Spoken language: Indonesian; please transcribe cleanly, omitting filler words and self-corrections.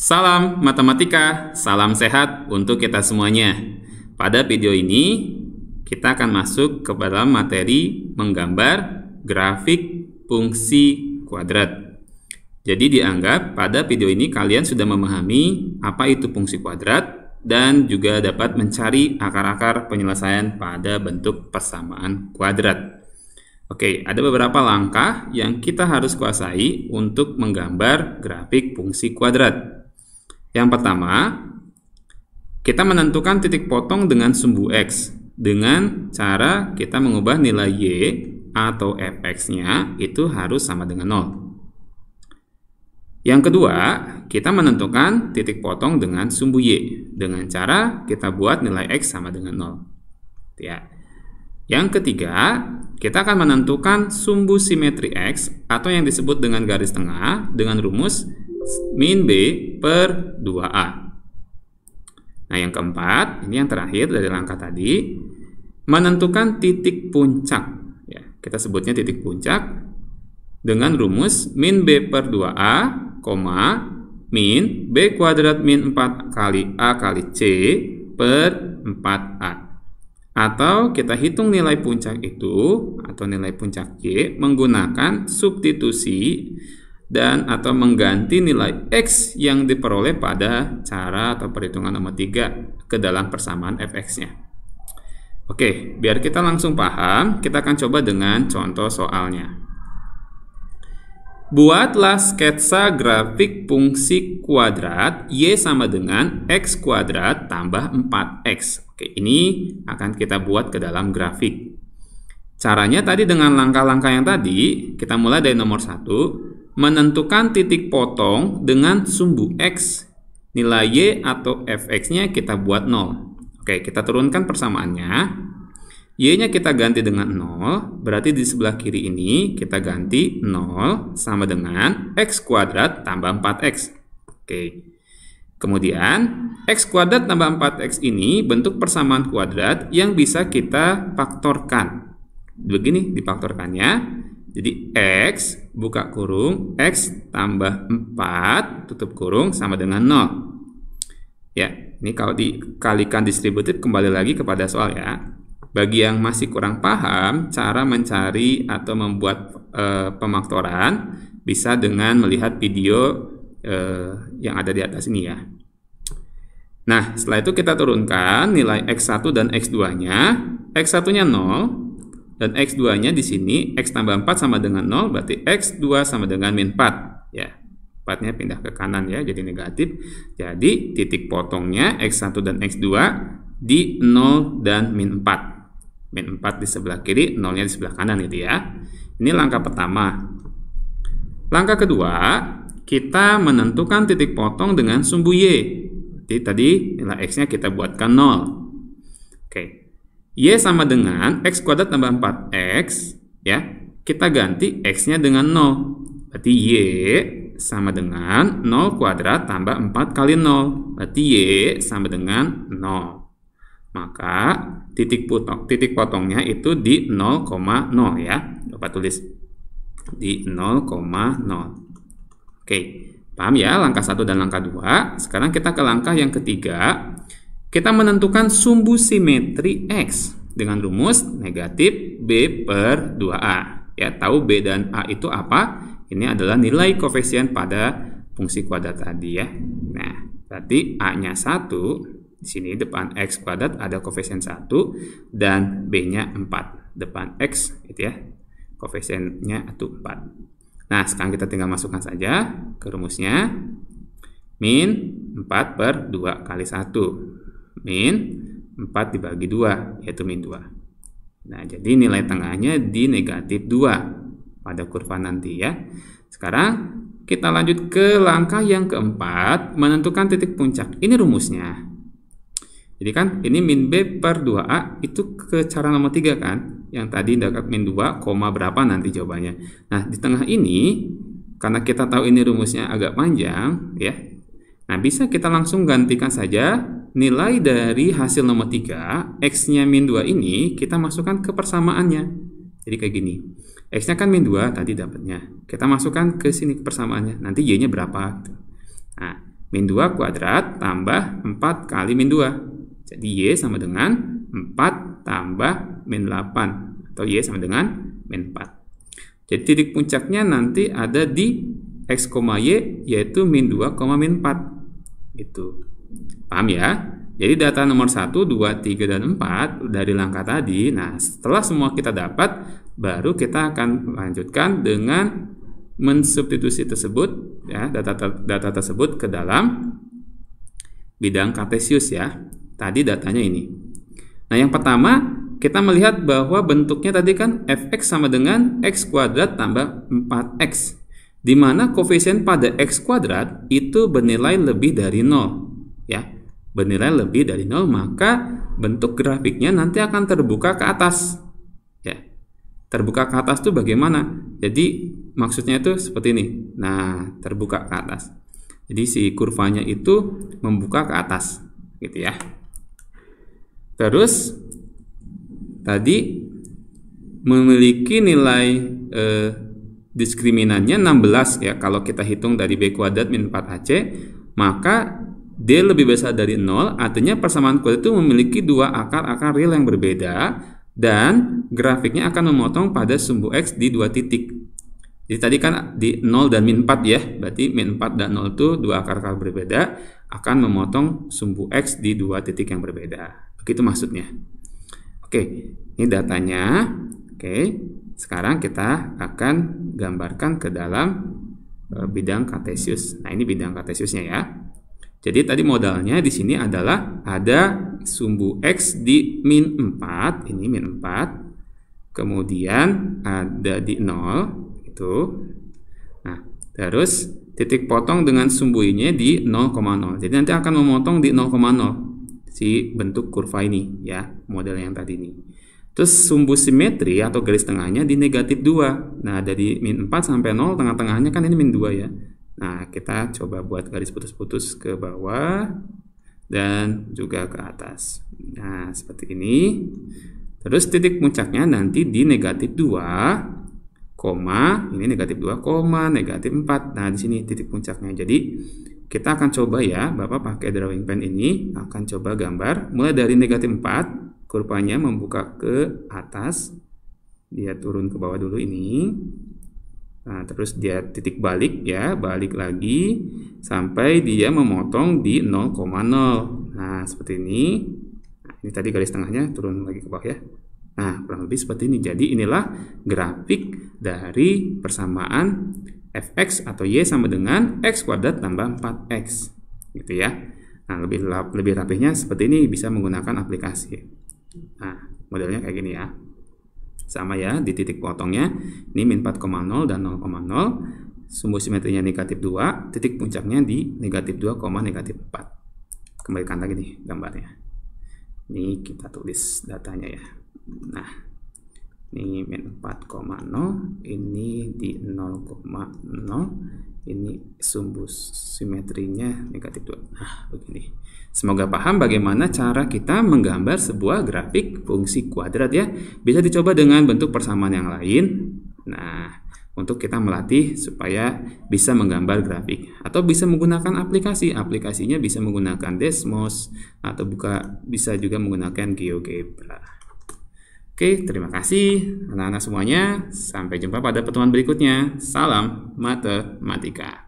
Salam matematika, salam sehat untuk kita semuanya. Pada video ini, kita akan masuk ke dalam materi menggambar grafik fungsi kuadrat. Jadi dianggap pada video ini kalian sudah memahami apa itu fungsi kuadrat dan juga dapat mencari akar-akar penyelesaian pada bentuk persamaan kuadrat. Oke, ada beberapa langkah yang kita harus kuasai untuk menggambar grafik fungsi kuadrat. Yang pertama, kita menentukan titik potong dengan sumbu X dengan cara kita mengubah nilai Y atau fx-nya itu harus sama dengan 0. Yang kedua, kita menentukan titik potong dengan sumbu Y dengan cara kita buat nilai X sama dengan 0. Ya. Yang ketiga, kita akan menentukan sumbu simetri X atau yang disebut dengan garis tengah dengan rumus min B per 2A. Nah, yang keempat, ini yang terakhir dari langkah tadi, menentukan titik puncak. Ya, kita sebutnya titik puncak dengan rumus min B per 2A, min B kuadrat min 4 kali A kali C per 4A. Atau kita hitung nilai puncak itu, atau nilai puncak Y, menggunakan substitusi dan atau mengganti nilai X yang diperoleh pada cara atau perhitungan nomor 3 ke dalam persamaan fx-nya. Oke, biar kita langsung paham, kita akan coba dengan contoh soalnya. Buatlah sketsa grafik fungsi kuadrat Y sama dengan X kuadrat tambah 4X. Oke, ini akan kita buat ke dalam grafik. Caranya tadi dengan langkah-langkah yang tadi, kita mulai dari nomor 1, menentukan titik potong dengan sumbu X. Nilai Y atau fx-nya kita buat 0. Oke, kita turunkan persamaannya. Y-nya kita ganti dengan 0, berarti di sebelah kiri ini kita ganti 0 sama dengan X kuadrat tambah 4X. Oke. Kemudian, X kuadrat tambah 4X ini bentuk persamaan kuadrat yang bisa kita faktorkan. Begini difaktorkannya. Jadi X buka kurung X tambah 4 tutup kurung sama dengan 0. Ya, ini kalau dikalikan distributif kembali lagi kepada soal ya. Bagi yang masih kurang paham cara mencari atau membuat pemaktoran bisa dengan melihat video yang ada di atas ini ya. Nah, setelah itu kita turunkan nilai X1 dan X2-nya. X1-nya 0. Dan X2-nya di sini, X tambah 4 sama dengan 0, berarti X2 sama dengan min 4. Ya, 4-nya pindah ke kanan ya, jadi negatif. Jadi, titik potongnya X1 dan X2 di 0 dan min 4. Min 4 di sebelah kiri, 0-nya di sebelah kanan gitu ya. Ini langkah pertama. Langkah kedua, kita menentukan titik potong dengan sumbu Y. Jadi, tadi nilai X-nya kita buatkan 0. Oke. Y sama dengan X kuadrat tambah 4X, ya, kita ganti X-nya dengan 0. Berarti Y sama dengan 0 kuadrat tambah 4 kali 0. Berarti Y sama dengan 0. Maka titik potongnya itu di 0,0 ya. Bapak tulis di 0,0. Oke, paham ya langkah 1 dan langkah 2. Sekarang kita ke langkah yang ketiga. Kita menentukan sumbu simetri X dengan rumus negatif B per 2A. Ya, tahu B dan A itu apa? Ini adalah nilai koefisien pada fungsi kuadrat tadi ya. Nah, berarti A-nya 1, di sini depan X kuadrat ada koefisien 1 dan B-nya 4. Depan X gitu ya. Koefisiennya itu 4. Nah, sekarang kita tinggal masukkan saja ke rumusnya. Min 4 per 2 kali 1. Min 4 dibagi 2, yaitu min 2. Nah, jadi nilai tengahnya di negatif 2 pada kurva nanti ya. Sekarang kita lanjut ke langkah yang keempat, menentukan titik puncak. Ini rumusnya. Jadi kan ini min B per 2A itu ke cara nomor 3 kan. Yang tadi dekat min 2, berapa nanti jawabannya. Nah, di tengah ini, karena kita tahu ini rumusnya agak panjang ya. Nah, bisa kita langsung gantikan saja nilai dari hasil nomor 3, X-nya min 2 ini kita masukkan ke persamaannya. Jadi kayak gini. X-nya kan min 2 tadi dapatnya. Kita masukkan ke sini ke persamaannya. Nanti Y-nya berapa? Nah, min 2 kuadrat tambah 4 kali min 2. Jadi Y sama dengan 4 tambah min 8. Atau Y sama dengan min 4. Jadi titik puncaknya nanti ada di X, Y, yaitu min 2, min 4. Gitu. Paham ya? Jadi data nomor 1, 2, 3, dan 4 dari langkah tadi. Nah, setelah semua kita dapat, baru kita akan melanjutkan dengan mensubstitusi tersebut, ya, data tersebut ke dalam bidang kartesius ya. Tadi datanya ini. Nah, yang pertama kita melihat bahwa bentuknya tadi kan fx sama dengan x kuadrat tambah 4x, di mana koefisien pada x kuadrat itu bernilai lebih dari 0, ya. Bernilai lebih dari 0, maka bentuk grafiknya nanti akan terbuka ke atas. Ya. Terbuka ke atas itu bagaimana? Jadi maksudnya itu seperti ini. Nah, terbuka ke atas. Jadi si kurvanya itu membuka ke atas, gitu ya. Terus tadi memiliki nilai diskriminannya 16 ya. Kalau kita hitung dari B kuadrat min 4AC, maka D lebih besar dari 0, artinya persamaan kuadrat itu memiliki dua akar-akar real yang berbeda, dan grafiknya akan memotong pada sumbu X di dua titik. Jadi tadi kan di 0 dan min 4 ya, berarti min 4 dan 0 itu dua akar-akar berbeda, akan memotong sumbu X di dua titik yang berbeda. Begitu maksudnya. Oke, ini datanya. Oke, sekarang kita akan gambarkan ke dalam bidang kartesius. Nah, ini bidang kartesiusnya ya. Jadi tadi modalnya di sini adalah ada sumbu X di min 4, ini min 4, kemudian ada di 0, itu. Nah, terus titik potong dengan sumbunya di 0,0. Jadi nanti akan memotong di 0,0 si bentuk kurva ini ya, model yang tadi ini. Terus sumbu simetri atau garis tengahnya di negatif 2. Nah, dari min 4 sampai 0, tengah-tengahnya kan ini min 2 ya. Nah, kita coba buat garis putus-putus ke bawah dan juga ke atas. Nah, seperti ini. Terus titik puncaknya nanti di negatif 2, ini negatif 2, negatif 4. Nah, di sini titik puncaknya. Jadi, kita akan coba ya, Bapak pakai drawing pen ini, akan coba gambar. Mulai dari negatif 4, kurvanya membuka ke atas. Dia turun ke bawah dulu ini. Nah, terus dia titik balik ya, balik lagi sampai dia memotong di 0,0. Nah, seperti ini. Nah, ini tadi garis tengahnya turun lagi ke bawah ya. Nah, kurang lebih seperti ini. Jadi inilah grafik dari persamaan fx atau y sama dengan x kuadrat tambah 4x. Gitu ya. Nah, lebih rapihnya seperti ini, bisa menggunakan aplikasi. Nah, modelnya kayak gini ya. Sama ya, di titik potongnya ini min 4,0 dan 0,0, sumbu simetrinya negatif 2, titik puncaknya di negatif 2, negatif 4. Kembalikan lagi nih gambarnya. Ini kita tulis datanya ya. Nah, ini min 4,0, ini di 0,0, ini sumbu simetrinya negatif 2. Nah, begini. Semoga paham bagaimana cara kita menggambar sebuah grafik fungsi kuadrat ya. Bisa dicoba dengan bentuk persamaan yang lain. Nah, untuk kita melatih supaya bisa menggambar grafik. Atau bisa menggunakan aplikasi. Aplikasinya bisa menggunakan Desmos atau bisa juga menggunakan GeoGebra. Oke, terima kasih anak-anak semuanya. Sampai jumpa pada pertemuan berikutnya. Salam matematika.